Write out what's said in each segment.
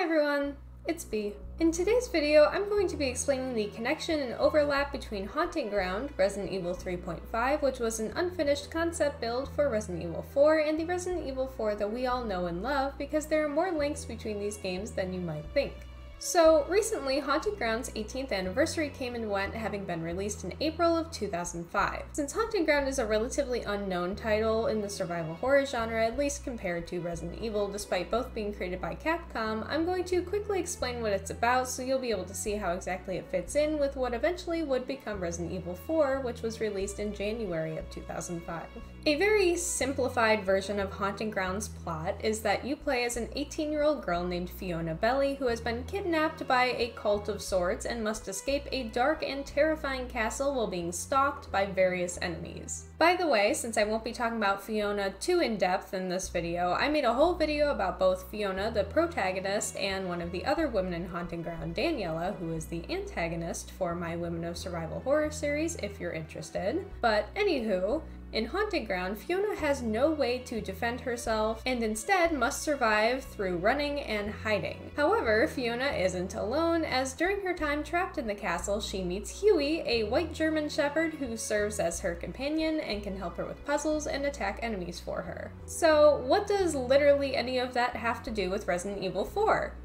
everyone, it's B. In today's video, I'm going to be explaining the connection and overlap between Haunting Ground, Resident Evil 3.5, which was an unfinished concept build for Resident Evil 4, and the Resident Evil 4 that we all know and love, because there are more links between these games than you might think. So, recently, Haunting Ground's 18th anniversary came and went, having been released in April of 2005. Since Haunting Ground is a relatively unknown title in the survival horror genre, at least compared to Resident Evil, despite both being created by Capcom, I'm going to quickly explain what it's about so you'll be able to see how exactly it fits in with what eventually would become Resident Evil 4, which was released in January of 2005. A very simplified version of Haunting Ground's plot is that you play as an 18-year-old girl named Fiona Belli who has been kidnapped by a cult of sorts and must escape a dark and terrifying castle while being stalked by various enemies. By the way, since I won't be talking about Fiona too in-depth in this video, I made a whole video about both Fiona, the protagonist, and one of the other women in Haunting Ground, Daniela, who is the antagonist for my Women of Survival Horror series, if you're interested. But anywho, in Haunting Ground, Fiona has no way to defend herself and instead must survive through running and hiding. However, Fiona isn't alone, as during her time trapped in the castle, she meets Huey, a white German shepherd who serves as her companion and can help her with puzzles and attack enemies for her. So, what does literally any of that have to do with Resident Evil 4?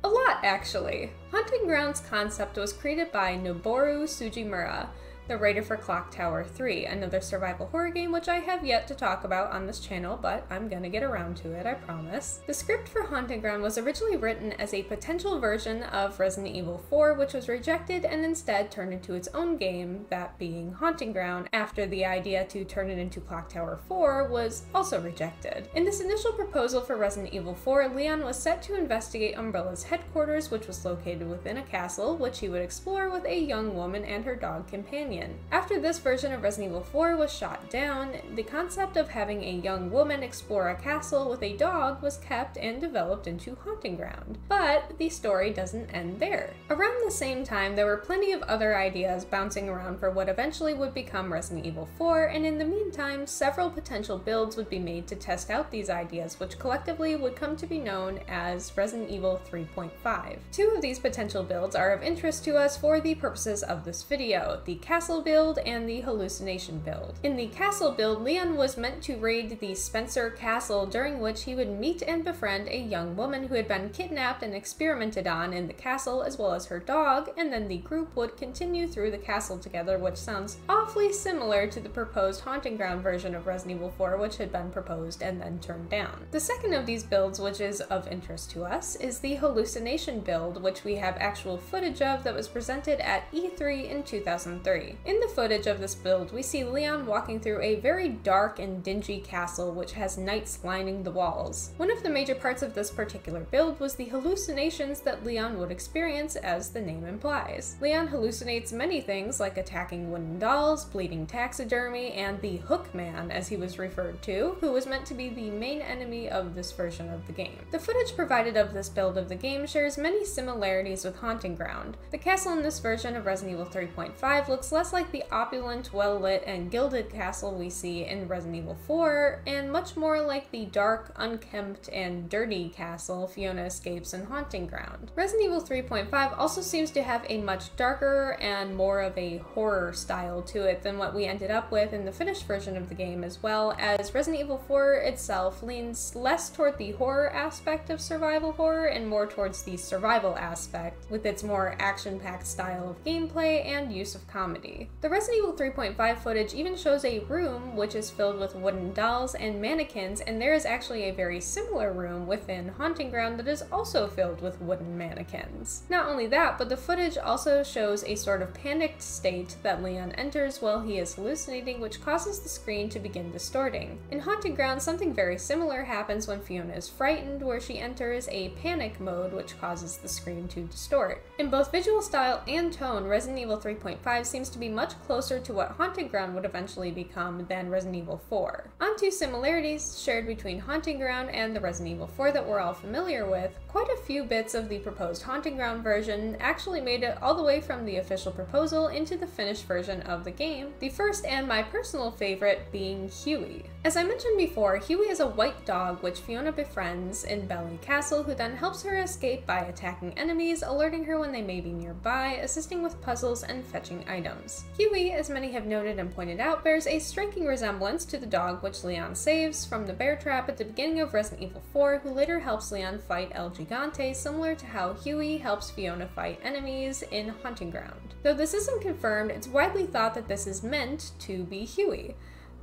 A lot, actually. Haunting Ground's concept was created by Noboru Sugimura, the writer for Clock Tower 3, another survival horror game which I have yet to talk about on this channel, but I'm gonna get around to it, I promise. The script for Haunting Ground was originally written as a potential version of Resident Evil 4, which was rejected and instead turned into its own game, that being Haunting Ground, after the idea to turn it into Clock Tower 4 was also rejected. In this initial proposal for Resident Evil 4, Leon was set to investigate Umbrella's headquarters, which was located within a castle, which he would explore with a young woman and her dog companion. After this version of Resident Evil 4 was shot down, the concept of having a young woman explore a castle with a dog was kept and developed into Haunting Ground. But the story doesn't end there. Around the same time, there were plenty of other ideas bouncing around for what eventually would become Resident Evil 4, and in the meantime, several potential builds would be made to test out these ideas, which collectively would come to be known as Resident Evil 3.5. Two of these potential builds are of interest to us for the purposes of this video: the castle build and the hallucination build. In the castle build, Leon was meant to raid the Spencer Castle, during which he would meet and befriend a young woman who had been kidnapped and experimented on in the castle, as well as her dog, and then the group would continue through the castle together, which sounds awfully similar to the proposed Haunting Ground version of Resident Evil 4, which had been proposed and then turned down. The second of these builds, which is of interest to us, is the hallucination build, which we have actual footage of that was presented at E3 in 2003. In the footage of this build, we see Leon walking through a very dark and dingy castle which has knights lining the walls. One of the major parts of this particular build was the hallucinations that Leon would experience, as the name implies. Leon hallucinates many things like attacking wooden dolls, bleeding taxidermy, and the Hook Man, as he was referred to, who was meant to be the main enemy of this version of the game. The footage provided of this build of the game shares many similarities with Haunting Ground. The castle in this version of Resident Evil 3.5 looks less like the opulent, well-lit, and gilded castle we see in Resident Evil 4, and much more like the dark, unkempt, and dirty castle Fiona escapes in Haunting Ground. Resident Evil 3.5 also seems to have a much darker and more of a horror style to it than what we ended up with in the finished version of the game, as well as Resident Evil 4 itself leans less toward the horror aspect of survival horror and more towards the survival aspect, with its more action-packed style of gameplay and use of comedy. The Resident Evil 3.5 footage even shows a room which is filled with wooden dolls and mannequins, and there is actually a very similar room within Haunting Ground that is also filled with wooden mannequins. Not only that, but the footage also shows a sort of panicked state that Leon enters while he is hallucinating, which causes the screen to begin distorting. In Haunting Ground, something very similar happens when Fiona is frightened, where she enters a panic mode, which causes the screen to distort. In both visual style and tone, Resident Evil 3.5 seems to to be much closer to what Haunting Ground would eventually become than Resident Evil 4. Onto similarities shared between Haunting Ground and the Resident Evil 4 that we're all familiar with, quite a few bits of the proposed Haunting Ground version actually made it all the way from the official proposal into the finished version of the game, the first and my personal favorite being Huey. As I mentioned before, Huey is a white dog which Fiona befriends in Belly Castle, who then helps her escape by attacking enemies, alerting her when they may be nearby, assisting with puzzles, and fetching items. Huey, as many have noted and pointed out, bears a striking resemblance to the dog which Leon saves from the bear trap at the beginning of Resident Evil 4, who later helps Leon fight El Gigante, similar to how Huey helps Fiona fight enemies in Haunting Ground. Though this isn't confirmed, it's widely thought that this is meant to be Huey.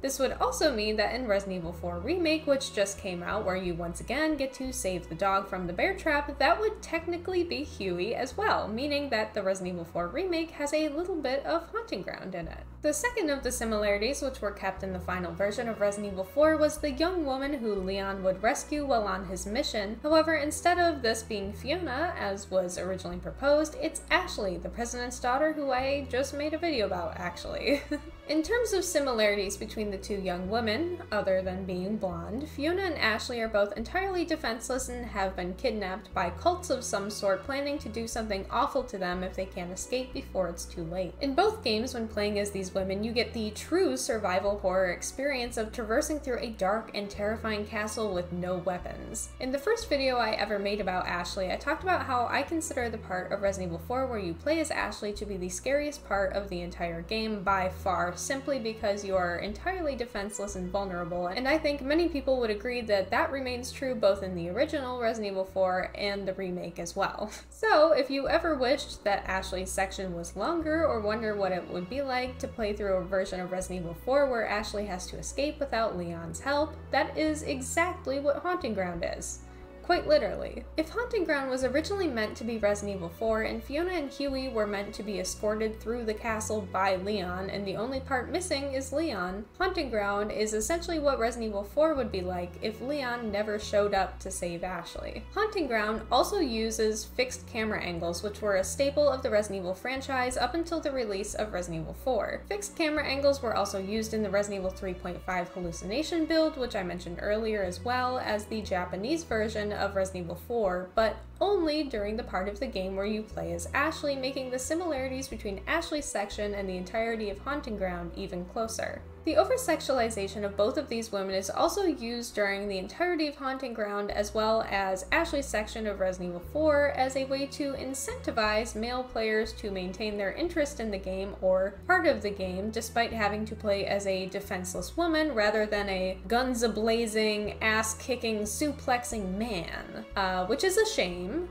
This would also mean that in Resident Evil 4 Remake, which just came out, where you once again get to save the dog from the bear trap, that would technically be Huey as well, meaning that the Resident Evil 4 Remake has a little bit of Haunting Ground in it. The second of the similarities, which were kept in the final version of Resident Evil 4, was the young woman who Leon would rescue while on his mission. However, instead of this being Fiona, as was originally proposed, it's Ashley, the president's daughter, who I just made a video about, actually. In terms of similarities between the two young women, other than being blonde, Fiona and Ashley are both entirely defenseless and have been kidnapped by cults of some sort planning to do something awful to them if they can't escape before it's too late. In both games, when playing as these women, you get the true survival horror experience of traversing through a dark and terrifying castle with no weapons. In the first video I ever made about Ashley, I talked about how I consider the part of Resident Evil 4 where you play as Ashley to be the scariest part of the entire game by far, simply because you are entirely defenseless and vulnerable, and I think many people would agree that that remains true both in the original Resident Evil 4 and the remake as well. So if you ever wished that Ashley's section was longer, or wonder what it would be like to play through a version of Resident Evil 4 where Ashley has to escape without Leon's help, that is exactly what Haunting Ground is. Quite literally. If Haunting Ground was originally meant to be Resident Evil 4 and Fiona and Huey were meant to be escorted through the castle by Leon and the only part missing is Leon, Haunting Ground is essentially what Resident Evil 4 would be like if Leon never showed up to save Ashley. Haunting Ground also uses fixed camera angles, which were a staple of the Resident Evil franchise up until the release of Resident Evil 4. Fixed camera angles were also used in the Resident Evil 3.5 hallucination build, which I mentioned earlier, as well as the Japanese version of Resident Evil 4, but only during the part of the game where you play as Ashley, making the similarities between Ashley's section and the entirety of Haunting Ground even closer. The over-sexualization of both of these women is also used during the entirety of Haunting Ground, as well as Ashley's section of Resident Evil 4, as a way to incentivize male players to maintain their interest in the game or part of the game, despite having to play as a defenseless woman rather than a guns-a-blazing, ass-kicking, suplexing man, which is a shame.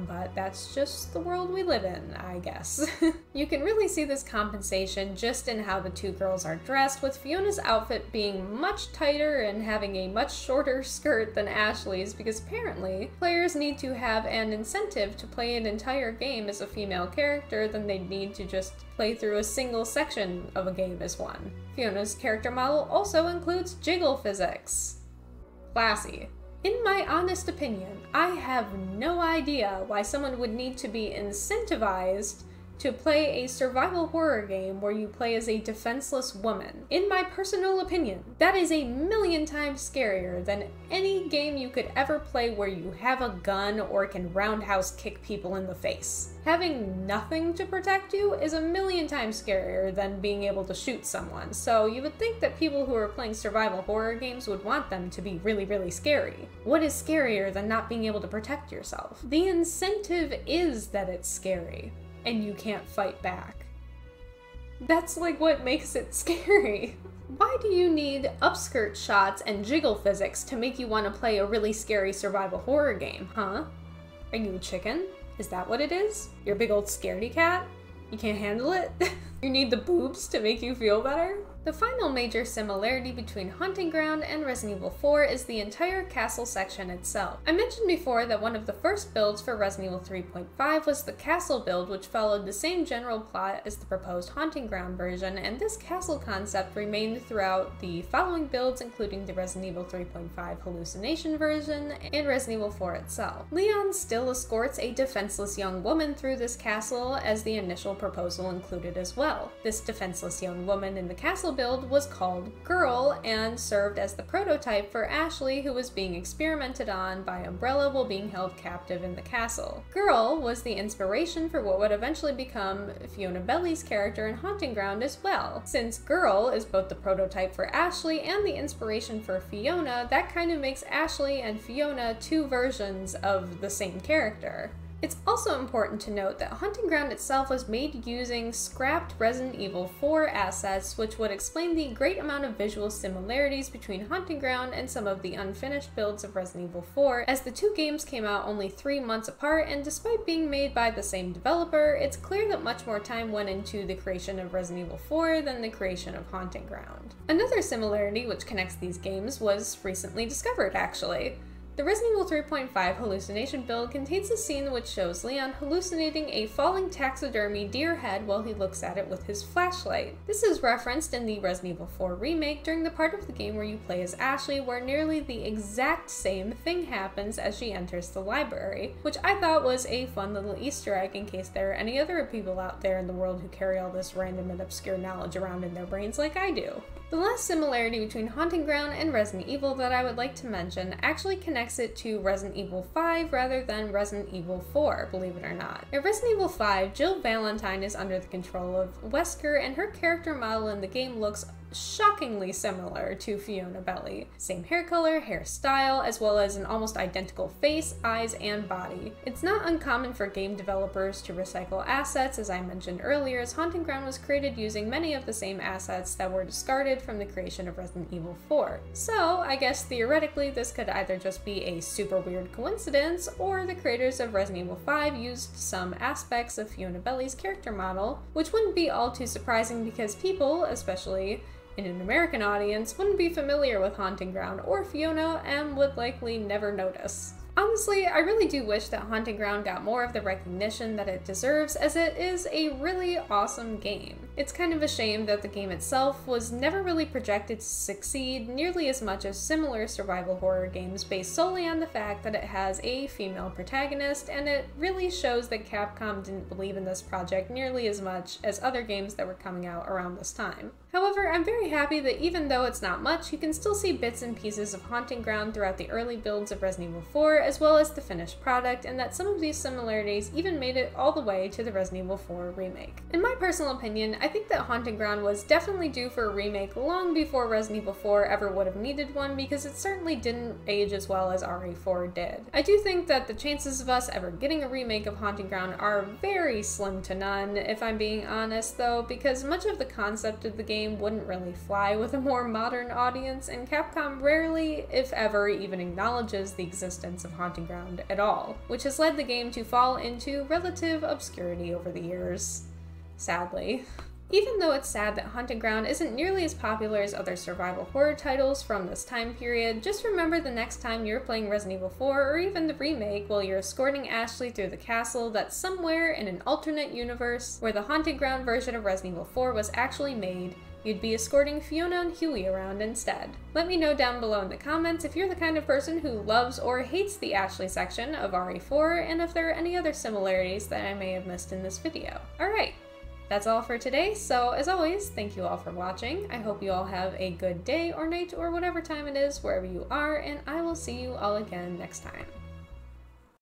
But that's just the world we live in, I guess. You can really see this compensation just in how the two girls are dressed, with Fiona's outfit being much tighter and having a much shorter skirt than Ashley's, because apparently players need to have an incentive to play an entire game as a female character than they'd need to just play through a single section of a game as one. Fiona's character model also includes jiggle physics. Classy. In my honest opinion, I have no idea why someone would need to be incentivized to play a survival horror game where you play as a defenseless woman. In my personal opinion, that is a million times scarier than any game you could ever play where you have a gun or can roundhouse kick people in the face. Having nothing to protect you is a million times scarier than being able to shoot someone, so you would think that people who are playing survival horror games would want them to be really, really scary. What is scarier than not being able to protect yourself? The incentive is that it's scary, and you can't fight back. That's like what makes it scary. Why do you need upskirt shots and jiggle physics to make you want to play a really scary survival horror game, huh? Are you a chicken? Is that what it is? You're a big old scaredy cat? You can't handle it? You need the boobs to make you feel better? The final major similarity between Haunting Ground and Resident Evil 4 is the entire castle section itself. I mentioned before that one of the first builds for Resident Evil 3.5 was the castle build, which followed the same general plot as the proposed Haunting Ground version, and this castle concept remained throughout the following builds, including the Resident Evil 3.5 hallucination version and Resident Evil 4 itself. Leon still escorts a defenseless young woman through this castle, as the initial proposal included as well. This defenseless young woman in the castle build was called Girl and served as the prototype for Ashley, who was being experimented on by Umbrella while being held captive in the castle. Girl was the inspiration for what would eventually become Fiona Belli's character in Haunting Ground as well. Since Girl is both the prototype for Ashley and the inspiration for Fiona, that kind of makes Ashley and Fiona two versions of the same character. It's also important to note that Haunting Ground itself was made using scrapped Resident Evil 4 assets, which would explain the great amount of visual similarities between Haunting Ground and some of the unfinished builds of Resident Evil 4, as the two games came out only 3 months apart, and despite being made by the same developer, it's clear that much more time went into the creation of Resident Evil 4 than the creation of Haunting Ground. Another similarity which connects these games was recently discovered, actually. The Resident Evil 3.5 hallucination build contains a scene which shows Leon hallucinating a falling taxidermy deer head while he looks at it with his flashlight. This is referenced in the Resident Evil 4 Remake during the part of the game where you play as Ashley, where nearly the exact same thing happens as she enters the library, which I thought was a fun little Easter egg in case there are any other people out there in the world who carry all this random and obscure knowledge around in their brains like I do. The last similarity between Haunting Ground and Resident Evil that I would like to mention actually connects it to Resident Evil 5 rather than Resident Evil 4, believe it or not. In Resident Evil 5, Jill Valentine is under the control of Wesker, and her character model in the game looks shockingly similar to Fiona Belli. Same hair color, hairstyle, as well as an almost identical face, eyes, and body. It's not uncommon for game developers to recycle assets, as I mentioned earlier, as Haunting Ground was created using many of the same assets that were discarded from the creation of Resident Evil 4. So, I guess theoretically this could either just be a super weird coincidence, or the creators of Resident Evil 5 used some aspects of Fiona Belli's character model, which wouldn't be all too surprising because people, especially in an American audience, wouldn't be familiar with Haunting Ground or Fiona and would likely never notice. Honestly, I really do wish that Haunting Ground got more of the recognition that it deserves, as it is a really awesome game. It's kind of a shame that the game itself was never really projected to succeed nearly as much as similar survival horror games based solely on the fact that it has a female protagonist, and it really shows that Capcom didn't believe in this project nearly as much as other games that were coming out around this time. However, I'm very happy that even though it's not much, you can still see bits and pieces of Haunting Ground throughout the early builds of Resident Evil 4, as well as the finished product, and that some of these similarities even made it all the way to the Resident Evil 4 remake. In my personal opinion, I think that Haunting Ground was definitely due for a remake long before Resident Evil 4 ever would have needed one, because it certainly didn't age as well as RE4 did. I do think that the chances of us ever getting a remake of Haunting Ground are very slim to none, if I'm being honest though, because much of the concept of the game wouldn't really fly with a more modern audience, and Capcom rarely, if ever, even acknowledges the existence of Haunting Ground at all, which has led the game to fall into relative obscurity over the years, sadly. Even though it's sad that Haunting Ground isn't nearly as popular as other survival horror titles from this time period, just remember the next time you're playing Resident Evil 4 or even the remake while you're escorting Ashley through the castle, that somewhere in an alternate universe where the Haunting Ground version of Resident Evil 4 was actually made, you'd be escorting Fiona and Huey around instead. Let me know down below in the comments if you're the kind of person who loves or hates the Ashley section of RE4, and if there are any other similarities that I may have missed in this video. Alright, that's all for today, so as always, thank you all for watching. I hope you all have a good day or night or whatever time it is wherever you are, and I will see you all again next time.